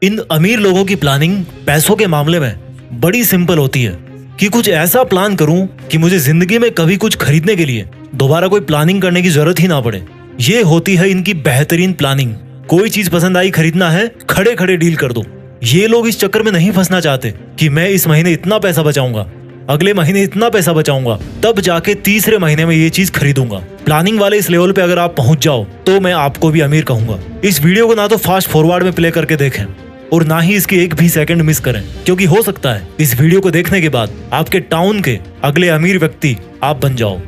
इन अमीर लोगों की प्लानिंग पैसों के मामले में बड़ी सिंपल होती है कि कुछ ऐसा प्लान करूं कि मुझे जिंदगी में कभी कुछ खरीदने के लिए दोबारा कोई प्लानिंग करने की जरूरत ही ना पड़े। ये होती है इनकी बेहतरीन प्लानिंग। कोई चीज पसंद आई, खरीदना है, खड़े खड़े डील कर दो। ये लोग इस चक्कर में नहीं फंसना चाहते कि मैं इस महीने इतना पैसा बचाऊंगा, अगले महीने इतना पैसा बचाऊंगा, तब जाके तीसरे महीने में ये चीज खरीदूंगा। प्लानिंग वाले इस लेवल पे अगर आप पहुंच जाओ तो मैं आपको भी अमीर कहूंगा। इस वीडियो को ना तो फास्ट फॉरवर्ड में प्ले करके देखें और ना ही इसकी एक भी सेकंड मिस करें, क्योंकि हो सकता है इस वीडियो को देखने के बाद आपके टाउन के अगले अमीर व्यक्ति आप बन जाओ।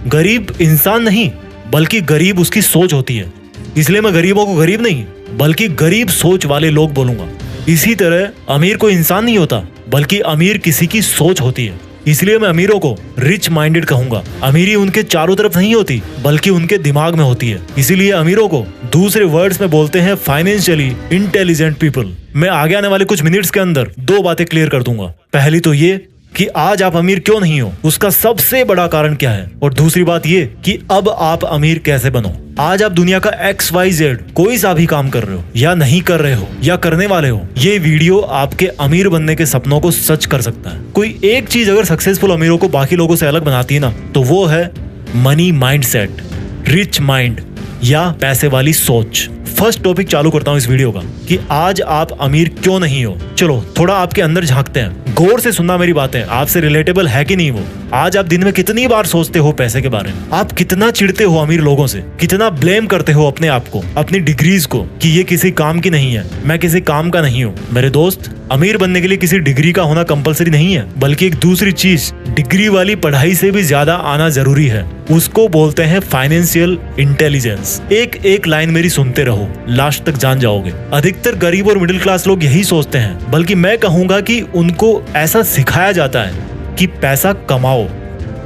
गरीब इंसान नहीं बल्कि गरीब उसकी सोच होती है, इसलिए मैं गरीबों को गरीब नहीं बल्कि गरीब सोच वाले लोग बोलूंगा। इसी तरह अमीर कोई इंसान नहीं होता बल्कि अमीर किसी की सोच होती है, इसलिए मैं अमीरों को रिच माइंडेड कहूंगा। अमीरी उनके चारों तरफ नहीं होती बल्कि उनके दिमाग में होती है, इसीलिए अमीरों को दूसरे वर्ड्स में बोलते हैं फाइनेंशियली इंटेलिजेंट पीपल। मैं आगे आने वाले कुछ मिनट्स के अंदर दो बातें क्लियर कर दूंगा। पहली तो ये कि आज आप अमीर क्यों नहीं हो, उसका सबसे बड़ा कारण क्या है, और दूसरी बात ये कि अब आप अमीर कैसे बनो। आज आप दुनिया का XYZ कोई सा भी काम कर रहे हो या नहीं कर रहे हो या करने वाले हो, ये वीडियो आपके अमीर बनने के सपनों को सच कर सकता है। कोई एक चीज अगर सक्सेसफुल अमीरों को बाकी लोगों से अलग बनाती है ना, तो वो है मनी माइंडसेट, रिच माइंड या पैसे वाली सोच। फर्स्ट टॉपिक चालू करता हूँ इस वीडियो का कि आज आप अमीर क्यों नहीं हो। चलो थोड़ा आपके अंदर झांकते हैं, गौर से सुनना मेरी बातें, आपसे रिलेटेबल है कि नहीं वो। आज आप दिन में कितनी बार सोचते हो पैसे के बारे में, आप कितना चिढ़ते हो अमीर लोगों से, कितना ब्लेम करते हो अपने आप को, अपनी डिग्रीज को कि ये किसी काम की नहीं है, मैं किसी काम का नहीं हूँ। मेरे दोस्त, अमीर बनने के लिए किसी डिग्री का होना कंपलसरी नहीं है, बल्कि एक दूसरी चीज डिग्री वाली पढ़ाई से भी ज्यादा आना जरूरी है। उसको बोलते हैं फाइनेंशियल इंटेलिजेंस। एक लाइन मेरी सुनते रहो, लास्ट तक जान जाओगे। अधिकतर गरीब और मिडिल क्लास लोग यही सोचते हैं, बल्कि मैं कहूंगा कि उनको ऐसा सिखाया जाता है कि पैसा कमाओ,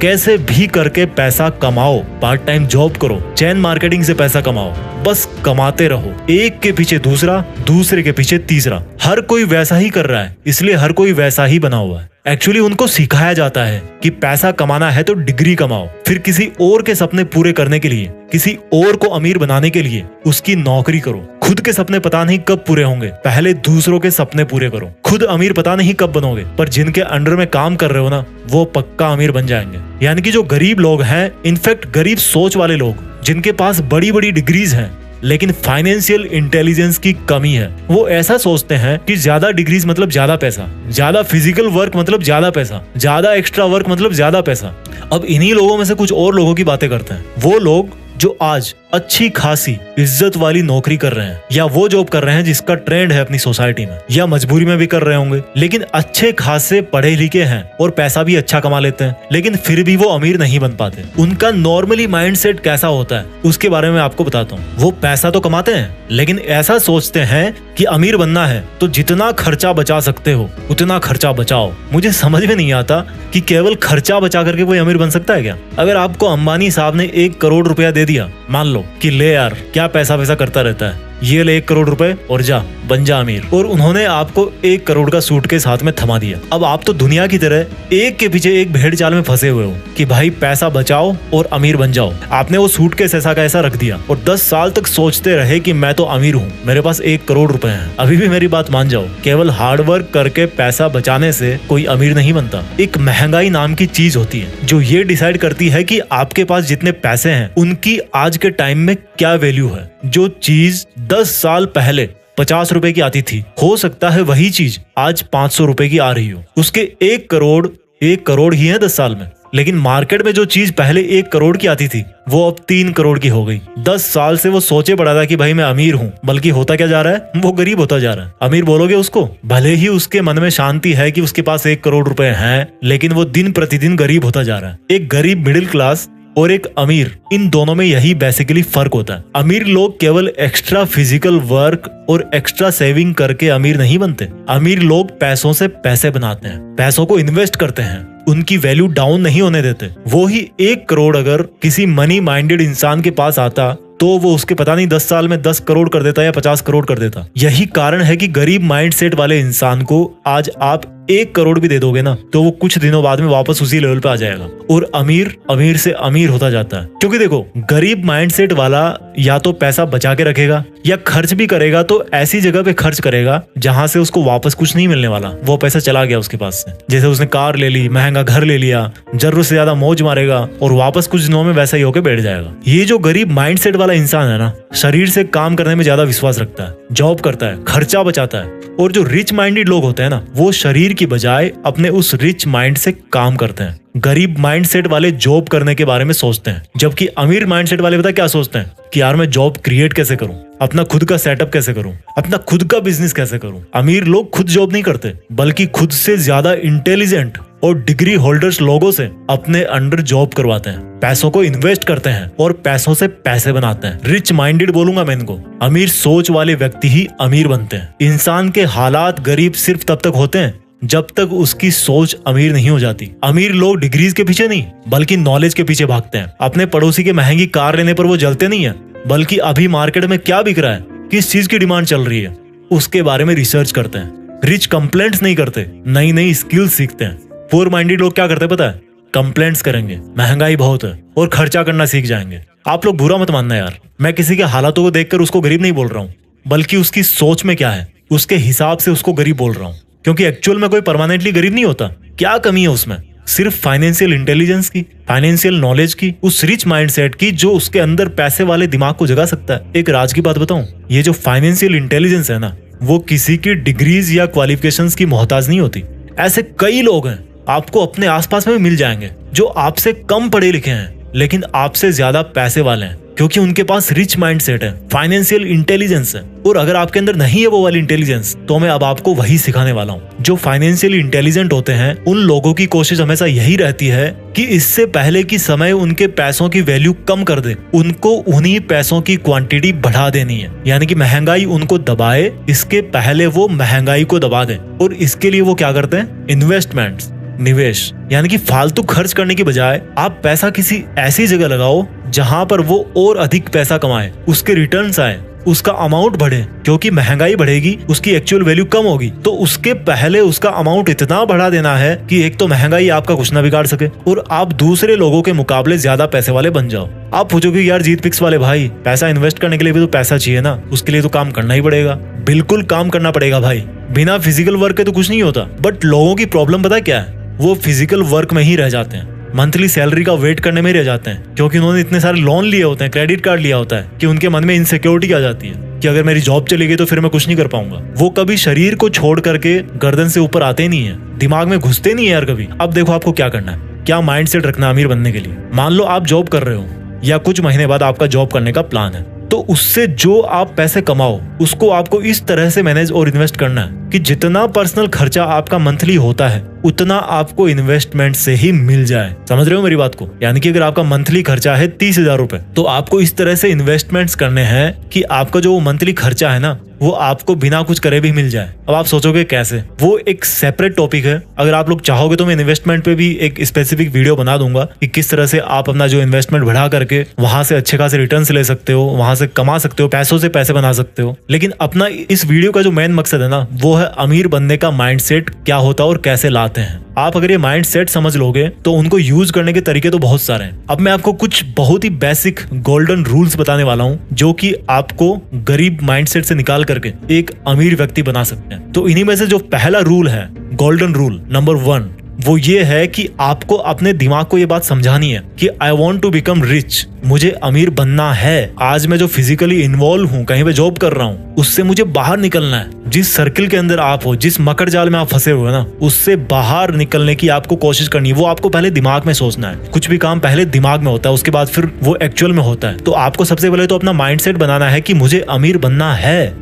कैसे भी करके पैसा कमाओ, पार्ट टाइम जॉब करो, चैन मार्केटिंग से पैसा कमाओ, बस कमाते रहो। एक के पीछे दूसरा, दूसरे के पीछे तीसरा। हर कोई वैसा ही कर रहा है, इसलिए हर कोई वैसा ही बना हुआ है। एक्चुअली उनको सिखाया जाता है कि पैसा कमाना है तो डिग्री कमाओ, फिर किसी और के सपने पूरे करने के लिए, किसी और को अमीर बनाने के लिए उसकी नौकरी करो। खुद के सपने पता नहीं कब पूरे होंगे, पहले दूसरों के सपने पूरे करो। खुद अमीर पता नहीं कब बनोगे, पर जिनके अंडर में काम कर रहे हो ना, वो पक्का अमीर बन जाएंगे। यानी कि जो गरीब लोग हैं, इनफैक्ट गरीब सोच वाले लोग, जिनके पास बड़ी बड़ी डिग्रीज हैं लेकिन फाइनेंशियल इंटेलिजेंस की कमी है, वो ऐसा सोचते हैं कि ज्यादा डिग्रीज मतलब ज्यादा पैसा, ज्यादा फिजिकल वर्क मतलब ज्यादा पैसा, ज्यादा एक्स्ट्रा वर्क मतलब ज्यादा पैसा। अब इन्हीं लोगों में से कुछ और लोगों की बातें करते हैं, वो लोग जो आज अच्छी खासी इज्जत वाली नौकरी कर रहे हैं या वो जॉब कर रहे हैं जिसका ट्रेंड है अपनी सोसाइटी में, या मजबूरी में भी कर रहे होंगे, लेकिन अच्छे खासे पढ़े लिखे हैं और पैसा भी अच्छा कमा लेते हैं, लेकिन फिर भी वो अमीर नहीं बन पाते। उनका नॉर्मली माइंडसेट कैसा होता है उसके बारे में आपको बताता हूँ। वो पैसा तो कमाते हैं लेकिन ऐसा सोचते हैं कि अमीर बनना है तो जितना खर्चा बचा सकते हो उतना खर्चा बचाओ। मुझे समझ में नहीं आता कि केवल खर्चा बचा करके कोई अमीर बन सकता है क्या? अगर आपको अंबानी साहब ने 1 करोड़ रुपया दे दिया, मान लो कि ले यार क्या पैसा वैसा करता रहता है, ये ले 1 करोड़ रुपए और जा बन जा अमीर, और उन्होंने आपको 1 करोड़ का सूटकेस हाथ में थमा दिया। अब आप तो दुनिया की तरह एक के पीछे एक भेड़ चाल में फंसे हुए हो कि भाई पैसा बचाओ और अमीर बन जाओ। आपने वो सूटकेस ऐसा का ऐसा रख दिया और 10 साल तक सोचते रहे कि मैं तो अमीर हूँ, मेरे पास 1 करोड़ रुपए हैं। अभी भी मेरी बात मान जाओ, केवल हार्डवर्क करके पैसा बचाने से कोई अमीर नहीं बनता। एक महंगाई नाम की चीज होती है जो ये डिसाइड करती है कि आपके पास जितने पैसे हैं उनकी आज के टाइम में क्या वैल्यू है। जो चीज 10 साल पहले 50 रुपए की आती थी, हो सकता है वही चीज आज 500 रुपए की आ रही हो। उसके 1 करोड़ ही है 10 साल में, लेकिन मार्केट में जो चीज पहले 1 करोड़ की आती थी वो अब 3 करोड़ की हो गई। 10 साल से वो सोचे पड़ा था कि भाई मैं अमीर हूँ, बल्कि होता क्या जा रहा है, वो गरीब होता जा रहा है। अमीर बोलोगे उसको, भले ही उसके मन में शांति है कि उसके पास 1 करोड़ रुपए हैं, लेकिन वो दिन प्रतिदिन गरीब होता जा रहा है। एक गरीब मिडिल क्लास और एक अमीर, इन दोनों में यही बेसिकली फर्क होता है। अमीर लोग केवल एक्स्ट्रा फिजिकल वर्क और एक्स्ट्रा सेविंग करके अमीर नहीं बनते। अमीर लोग पैसों से पैसे बनाते हैं, पैसों को इन्वेस्ट करते हैं, उनकी वैल्यू डाउन नहीं होने देते। वो ही 1 करोड़ अगर किसी मनी माइंडेड इंसान के पास आता तो वो उसके पता नहीं 10 साल में 10 करोड़ कर देता या 50 करोड़ कर देता। यही कारण है कि गरीब माइंडसेट वाले इंसान को आज आप 1 करोड़ भी दे दोगे ना तो वो कुछ दिनों बाद में वापस उसी लेवल पे आ जाएगा और अमीर अमीर से अमीर होता जाता है। क्योंकि देखो, गरीब माइंडसेट वाला या तो पैसा बचा के रखेगा या खर्च भी करेगा तो ऐसी जगह पे खर्च करेगा जहां से उसको वापस कुछ नहीं मिलने वाला, वो पैसा चला गया उसके पास से। जैसे उसने कार ले ली, महंगा घर ले लिया, जरूरत से ज्यादा मौज मारेगा और वापस कुछ दिनों में वैसा ही होकर बैठ जाएगा। ये जो गरीब माइंडसेट वाला इंसान है ना, शरीर से काम करने में ज्यादा विश्वास रखता है, जॉब करता है, खर्चा बचाता है। और जो रिच माइंडेड लोग होते हैं ना, वो शरीर की बजाय अपने उस रिच माइंड से काम करते हैं। गरीब माइंडसेट वाले जॉब करने के बारे में सोचते हैं, जबकि अमीर माइंडसेट वाले पता क्या सोचते हैं कि यार मैं जॉब क्रिएट कैसे करूं, अपना खुद का सेटअप कैसे करूं, अपना खुद का बिजनेस कैसे करूं। अमीर लोग खुद जॉब नहीं करते, बल्कि खुद से ज्यादा इंटेलिजेंट और डिग्री होल्डर्स लोगों से अपने अंडर जॉब करवाते हैं, पैसों को इन्वेस्ट करते हैं और पैसों से पैसे बनाते हैं। रिच माइंडेड बोलूंगा मैं इनको। अमीर सोच वाले व्यक्ति ही अमीर बनते हैं। इंसान के हालात गरीब सिर्फ तब तक होते हैं जब तक उसकी सोच अमीर नहीं हो जाती। अमीर लोग डिग्रीज के पीछे नहीं बल्कि नॉलेज के पीछे भागते हैं। अपने पड़ोसी के महंगी कार लेने पर वो जलते नहीं है, बल्कि अभी मार्केट में क्या बिक रहा है, किस चीज की डिमांड चल रही है, उसके बारे में रिसर्च करते हैं। रिच कंप्लेंट्स नहीं करते, नई नई स्किल्स सीखते हैं। पुअर माइंडेड लोग क्या करते हैं पता है? कंप्लेंट्स करेंगे, महंगाई बहुत है और खर्चा करना सीख जाएंगे। आप लोग बुरा मत मानना यार, मैं किसी के हालातों को देखकर उसको गरीब नहीं बोल रहा हूँ, बल्कि उसकी सोच में क्या है उसके हिसाब से उसको गरीब बोल रहा हूँ। क्योंकि एक्चुअल में कोई परमानेंटली गरीब नहीं होता। क्या कमी है उसमें? सिर्फ फाइनेंशियल इंटेलिजेंस की, फाइनेंशियल नॉलेज की, उस रिच माइंडसेट की जो उसके अंदर पैसे वाले दिमाग को जगा सकता है। एक राज की बात बताऊं, ये जो फाइनेंशियल इंटेलिजेंस है ना, वो किसी की डिग्रीज या क्वालिफिकेशंस की मोहताज नहीं होती। ऐसे कई लोग हैं, आपको अपने आसपास में मिल जाएंगे, जो आपसे कम पढ़े लिखे हैं लेकिन आपसे ज्यादा पैसे वाले हैं, क्योंकि उनके पास रिच माइंडसेट है, फाइनेंशियल इंटेलिजेंस है। और अगर आपके अंदर नहीं है वो वाली इंटेलिजेंस, तो मैं अब आपको वही सिखाने वाला हूँ। जो फाइनेंशियली इंटेलिजेंट होते हैं, उन लोगों की कोशिश हमेशा यही रहती है कि इससे पहले कि समय उनके पैसों की वैल्यू कम कर दे, उनको उन्हीं पैसों की क्वांटिटी बढ़ा देनी है। यानी कि महंगाई उनको दबाए, इसके पहले वो महंगाई को दबा दें। और इसके लिए वो क्या करते हैं? इन्वेस्टमेंट्स, निवेश। यानी कि फालतू खर्च करने की बजाय आप पैसा किसी ऐसी जगह लगाओ जहां पर वो और अधिक पैसा कमाए, उसके रिटर्न्स आए, उसका अमाउंट बढ़े। क्योंकि महंगाई बढ़ेगी, उसकी एक्चुअल वैल्यू कम होगी, तो उसके पहले उसका अमाउंट इतना बढ़ा देना है कि एक तो महंगाई आपका कुछ ना बिगाड़ सके और आप दूसरे लोगों के मुकाबले ज्यादा पैसे वाले बन जाओ। आप पूछोगे यार जीत पिक्स वाले भाई, पैसा इन्वेस्ट करने के लिए भी तो पैसा चाहिए ना, उसके लिए तो काम करना ही पड़ेगा। बिल्कुल काम करना पड़ेगा भाई, बिना फिजिकल वर्क के तो कुछ नहीं होता। बट लोगों की प्रॉब्लम पता क्या है? वो फिजिकल वर्क में ही रह जाते हैं, मंथली सैलरी का वेट करने में ही रह जाते हैं, क्योंकि उन्होंने इतने सारे लोन लिए होते हैं, क्रेडिट कार्ड लिया होता है, कि उनके मन में इनसिक्योरिटी आ जाती है कि अगर मेरी जॉब चली गई तो फिर मैं कुछ नहीं कर पाऊंगा। वो कभी शरीर को छोड़ करके गर्दन से ऊपर आते नहीं है, दिमाग में घुसते नहीं है यार कभी। अब देखो आपको क्या करना है, क्या माइंडसेट रखना अमीर बनने के लिए। मान लो आप जॉब कर रहे हो या कुछ महीने बाद आपका जॉब करने का प्लान है, तो उससे जो आप पैसे कमाओ उसको आपको इस तरह से मैनेज और इन्वेस्ट करना है कि जितना पर्सनल खर्चा आपका मंथली होता है उतना आपको इन्वेस्टमेंट से ही मिल जाए। समझ रहे हो मेरी बात को? यानी कि अगर आपका मंथली खर्चा है 30,000 रुपए, तो आपको इस तरह से इन्वेस्टमेंट्स करने हैं कि आपका जो मंथली खर्चा है ना, वो आपको बिना कुछ करे भी मिल जाए। अब आप सोचोगे कैसे? वो एक सेपरेट टॉपिक है। अगर आप लोग चाहोगे तो मैं इन्वेस्टमेंट पे भी एक स्पेसिफिक वीडियो बना दूंगा कि किस तरह से आप अपना जो इन्वेस्टमेंट बढ़ा करके वहां से अच्छे खासे रिटर्न्स ले सकते हो, वहां से कमा सकते हो, पैसों से पैसे बना सकते हो। लेकिन अपना इस वीडियो का जो मेन मकसद है ना, वो है अमीर बनने का माइंडसेट क्या होता है और कैसे लाते हैं। आप अगर ये माइंडसेट समझ लोगे तो उनको यूज करने के तरीके तो बहुत सारे हैं। अब मैं आपको कुछ बहुत ही बेसिक गोल्डन रूल्स बताने वाला हूँ, जो कि आपको गरीब माइंडसेट से निकाल करके एक अमीर व्यक्ति बना सकते हैं। तो इन्हीं में से जो पहला रूल है, गोल्डन रूल नंबर 1, वो ये है कि आपको अपने दिमाग को ये बात समझानी है कि I want to become rich, मुझे अमीर बनना है। आज मैं जो फिजिकली इन्वॉल्व हूँ, कहीं पे जॉब कर रहा हूँ, उससे मुझे बाहर निकलना है। जिस सर्किल के अंदर आप हो, जिस मकर जाल में आप फंसे हुए ना, उससे बाहर निकलने की आपको कोशिश करनी है। वो आपको पहले दिमाग में सोचना है। कुछ भी काम पहले दिमाग में होता है, उसके बाद फिर वो एक्चुअल में होता है। तो आपको सबसे पहले तो अपना माइंडसेट बनाना है कि मुझे अमीर बनना है।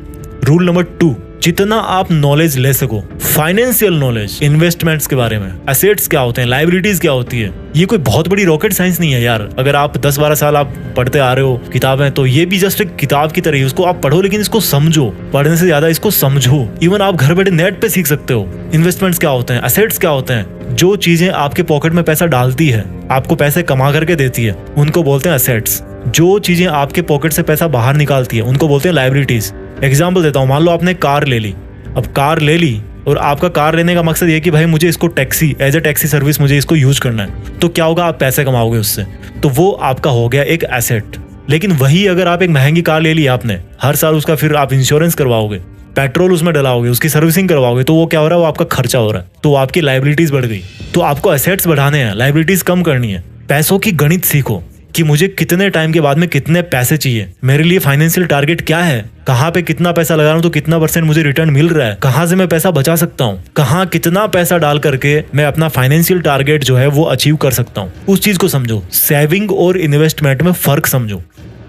रूल नंबर 2, जितना आप नॉलेज ले सको, फाइनेंशियल नॉलेज, इन्वेस्टमेंट्स के बारे में, एसेट्स क्या होते हैं, लायबिलिटीज क्या होती है, ये कोई बहुत बड़ी रॉकेट साइंस नहीं है यार। अगर आप 10-12 साल आप पढ़ते आ रहे हो किताबें, तो ये भी जस्ट एक किताब की तरह ही, उसको आप पढ़ो लेकिन इसको समझो। पढ़ने से ज्यादा इसको समझो। इवन आप घर बैठे नेट पे सीख सकते हो इन्वेस्टमेंट्स क्या होते हैं, एसेट्स क्या होते हैं। जो चीजें आपके पॉकेट में पैसा डालती है, आपको पैसे कमा करके देती है, उनको बोलते हैं एसेट्स। जो चीजें आपके पॉकेट से पैसा बाहर निकालती है, उनको बोलते हैं लायबिलिटीज। एग्जाम्पल देता हूँ, मान लो आपने कार ले ली। अब कार ले ली और आपका कार लेने का मकसद ये कि भाई मुझे इसको taxi as a taxi service मुझे इसको यूज करना है, तो क्या होगा, आप पैसे कमाओगे उससे, तो वो आपका हो गया एक एसेट। लेकिन वही अगर आप एक महंगी कार ले ली आपने, हर साल उसका फिर आप इंश्योरेंस करवाओगे, पेट्रोल उसमें डलाओगे, उसकी सर्विसिंग करवाओगे, तो वो क्या हो रहा है, वो आपका खर्चा हो रहा है, तो आपकी लाइबिलिटीज बढ़ गई। तो आपको एसेट्स बढ़ाने हैं, लाइबिलिटीज कम करनी है। पैसों की गणित सीखो कि मुझे कितने टाइम के बाद में कितने पैसे चाहिए, मेरे लिए फाइनेंशियल टारगेट क्या है, कहाँ पे कितना पैसा लगा रहा हूँ तो कितना % मुझे रिटर्न मिल रहा है, कहाँ से मैं पैसा बचा सकता हूँ, कहाँ कितना पैसा डाल करके मैं अपना फाइनेंशियल टारगेट जो है वो अचीव कर सकता हूँ। उस चीज को समझो, सेविंग और इन्वेस्टमेंट में फर्क समझो।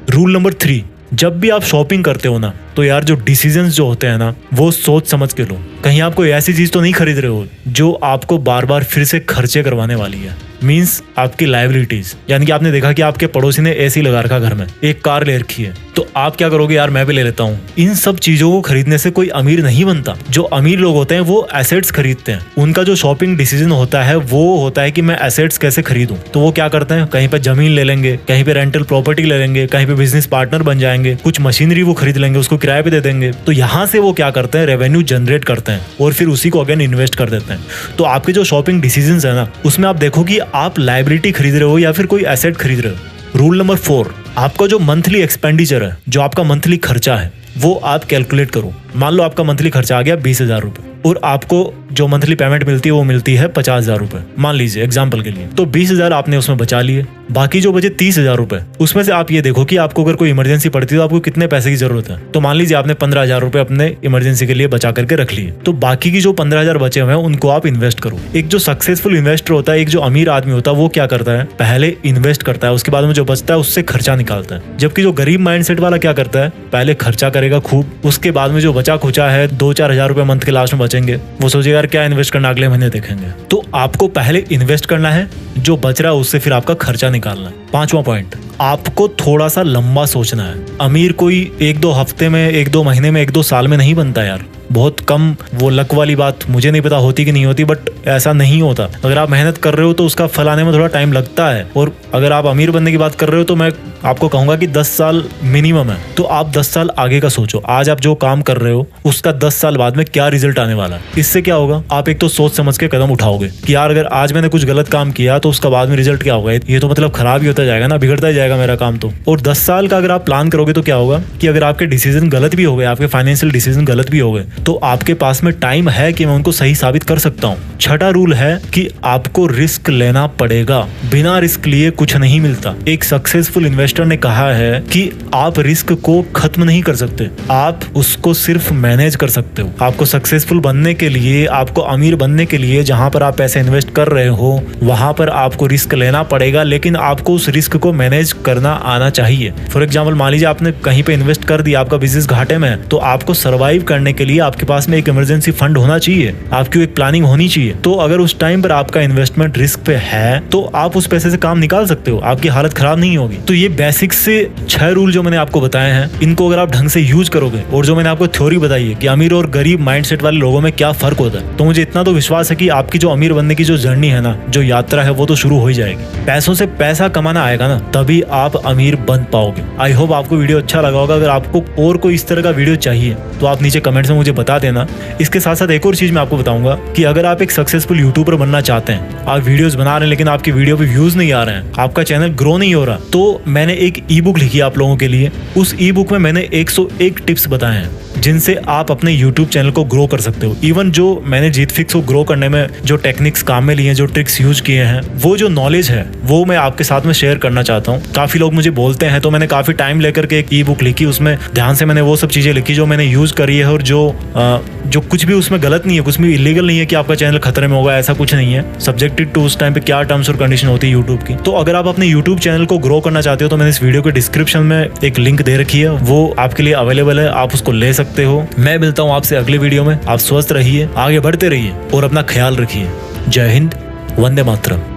रूल नंबर 3, जब भी आप शॉपिंग करते हो ना, तो यार जो डिसीजंस जो होते हैं ना, वो सोच समझ के लो। कहीं आप कोई ऐसी चीज तो नहीं खरीद रहे हो जो आपको बार बार फिर से खर्चे करवाने वाली है। मींस आपकी लायबिलिटीज, यानी कि आपने देखा कि आपके पड़ोसी ने एसी लगा रखा घर में, एक कार ले रखी है, तो आप क्या करोगे, यार मैं भी ले लेता हूँ। इन सब चीजों को खरीदने से कोई अमीर नहीं बनता। जो अमीर लोग होते हैं वो एसेट्स खरीदते हैं। उनका जो शॉपिंग डिसीजन होता है वो होता है कि मैं एसेट्स कैसे खरीदूं। तो वो क्या करते हैं, कहीं पे जमीन ले लेंगे, कहीं पे रेंटल प्रॉपर्टी ले लेंगे, कहीं पे बिजनेस पार्टनर बन जाएंगे, कुछ मशीनरी वो खरीद लेंगे, उसको किराए पे दे देंगे। तो यहाँ से वो क्या करते हैं, रेवेन्यू जनरेट करते हैं और फिर उसी को अगेन इन्वेस्ट कर देते हैं। तो आपके जो शॉपिंग डिसीजंस है ना, उसमें आप देखो कि आप लायबिलिटी खरीद रहे हो या फिर कोई एसेट खरीद रहे हो। रूल नंबर 4, आपका जो मंथली एक्सपेंडिचर है, जो आपका मंथली खर्चा है, वो आप कैलकुलेट करो। मान लो आपका मंथली खर्चा आ गया 20,000 रुपए और आपको जो मंथली पेमेंट मिलती है वो मिलती है 50,000 रुपए, मान लीजिए एग्जाम्पल के लिए। तो 20,000 आपने उसमें बचा लिए, बाकी जो बचे 30,000 रुपए, उसमें से आप ये देखो कि आपको अगर कोई इमरजेंसी पड़ती है तो आपको कितने पैसे की जरूरत है। तो मान लीजिए आपने 15,000 रुपए अपने इमरजेंसी के लिए बचा करके रख लिए, तो बाकी की जो 15,000 बचे हुए हैं उनको आप इन्वेस्ट करो। एक जो सक्सेसफुल इन्वेस्टर होता है, एक जो अमीर आदमी होता है, वो क्या करता है, पहले इन्वेस्ट करता है, उसके बाद में जो बचता है उससे खर्चा निकालता है। जबकि जो गरीब माइंडसेट वाला क्या करता है, पहले खर्चा करेगा खूब, उसके बाद में जो बचा खुचा है 2-4 हजार रुपए मंथ के लास्ट में बचेंगे, वो सोचेगा यार क्या इन्वेस्ट करना, अगले महीने देखेंगे। तो आपको पहले इन्वेस्ट करना है, जो बच रहा है उससे फिर आपका खर्चा निकालना है। 5वां पॉइंट, आपको थोड़ा सा लंबा सोचना है। अमीर कोई 1-2 हफ्ते में, 1-2 महीने में, 1-2 साल में नहीं बनता यार। बहुत कम, वो लक वाली बात मुझे नहीं पता होती कि नहीं होती, बट ऐसा नहीं होता। अगर आप मेहनत कर रहे हो तो उसका फल आने में थोड़ा टाइम लगता है। और अगर आप अमीर बनने की बात कर रहे हो तो मैं आपको कहूंगा कि 10 साल मिनिमम है। तो आप 10 साल आगे का सोचो, आज आप जो काम कर रहे हो उसका 10 साल बाद में क्या रिजल्ट आने वाला है। इससे क्या होगा, आप एक तो सोच समझ के कदम उठाओगे कि यार अगर आज मैंने कुछ गलत काम किया तो उसका बाद में रिजल्ट क्या होगा, ये तो मतलब खराब ही होता जाएगा ना, बिगड़ता ही जाएगा मेरा काम तो। और 10 साल का अगर आप प्लान करोगे तो क्या होगा कि अगर आपके डिसीजन गलत भी हो गए, आपके फाइनेंशियल डिसीजन गलत भी हो गए, तो आपके पास में टाइम है कि मैं उनको सही साबित कर सकता हूँ। 6ठा रूल है कि आपको रिस्क लेना पड़ेगा, बिना रिस्क लिए कुछ नहीं मिलता। एक सक्सेसफुल इन्वेस्टर ने कहा है कि आप रिस्क को खत्म नहीं कर सकते, आप उसको सिर्फ मैनेज कर सकते हो। आपको सक्सेसफुल बनने के लिए, आपको अमीर बनने के लिए जहां पर आप पैसे इन्वेस्ट कर रहे हो वहां पर आपको रिस्क लेना पड़ेगा, लेकिन आपको उस रिस्क को मैनेज करना आना चाहिए। फॉर एग्जाम्पल, मान लीजिए आपने कहीं पे इन्वेस्ट कर दिया, आपका बिजनेस घाटे में है, तो आपको सर्वाइव करने के लिए आपके पास में एक इमरजेंसी फंड होना चाहिए, आपकी एक प्लानिंग होनी चाहिए। तो अगर उस टाइम पर आपका इन्वेस्टमेंट रिस्क पे है तो आप उस पैसे से काम निकाल सकते हो, आपकी हालत खराब नहीं होगी। तो ये बेसिक से 6 रूल जो मैंने आपको बताए हैं, इनको अगर आप ढंग से यूज करोगे, और जो मैंने आपको थ्योरी बताई है कि अमीर और गरीब माइंडसेट वाले लोगों में क्या फर्क होता है, तो मुझे इतना तो विश्वास है कि आपकी जो अमीर बनने की जो जर्नी है ना, जो यात्रा है, वो तो शुरू हो ही जाएगी। पैसों से पैसा कमाना आएगा ना, तभी आप अमीर बन पाओगे। आई होप आपको वीडियो अच्छा लगा होगा। अगर आपको और कोई इस तरह का वीडियो चाहिए तो आप नीचे कमेंट्स में मुझे बता देना। इसके साथ साथ एक और चीज मैं आपको बताऊंगा कि अगर आप एक सक्सेसफुल यूट्यूबर बनना चाहते हैं, आप वीडियोस बना रहे हैं लेकिन आपकी वीडियो पे व्यूज नहीं आ रहे हैं, आपका चैनल ग्रो नहीं हो रहा, तो मैंने एक ई बुक लिखी है आप लोगों के लिए। उस ई बुक में मैंने 101 टिप्स बताए हैं जिनसे आप अपने YouTube चैनल को ग्रो कर सकते हो। इवन जो मैंने जीत फिक्स को ग्रो करने में जो टेक्निक्स काम में लिए हैं, जो ट्रिक्स यूज किए हैं, वो जो नॉलेज है वो मैं आपके साथ में शेयर करना चाहता हूँ। काफी लोग मुझे बोलते हैं, तो मैंने काफी टाइम लेकर के एक ई बुक लिखी, उसमें ध्यान से मैंने वो सब चीजें लिखी जो मैंने यूज करी है, और जो कुछ भी उसमें गलत नहीं है, कुछ भी इलीगल नहीं है कि आपका चैनल खतरे में होगा, ऐसा कुछ नहीं है। सब्जेक्टेड टू उस टाइम पे क्या टर्म्स और कंडीशन होती है यूट्यूब की। तो अगर आप अपने यूट्यूब चैनल को ग्रो करना चाहते हो तो मैंने इस वीडियो के डिस्क्रिप्शन में एक लिंक दे रखी है, वो आपके लिए अवेलेबल है, आप उसको ले सकते हो। मैं मिलता हूँ आपसे अगली वीडियो में। आप स्वस्थ रहिए, आगे बढ़ते रहिए और अपना ख्याल रखिए। जय हिंद, वंदे मातरम।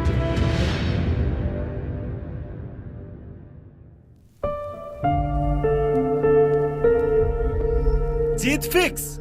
जीत फिक्स।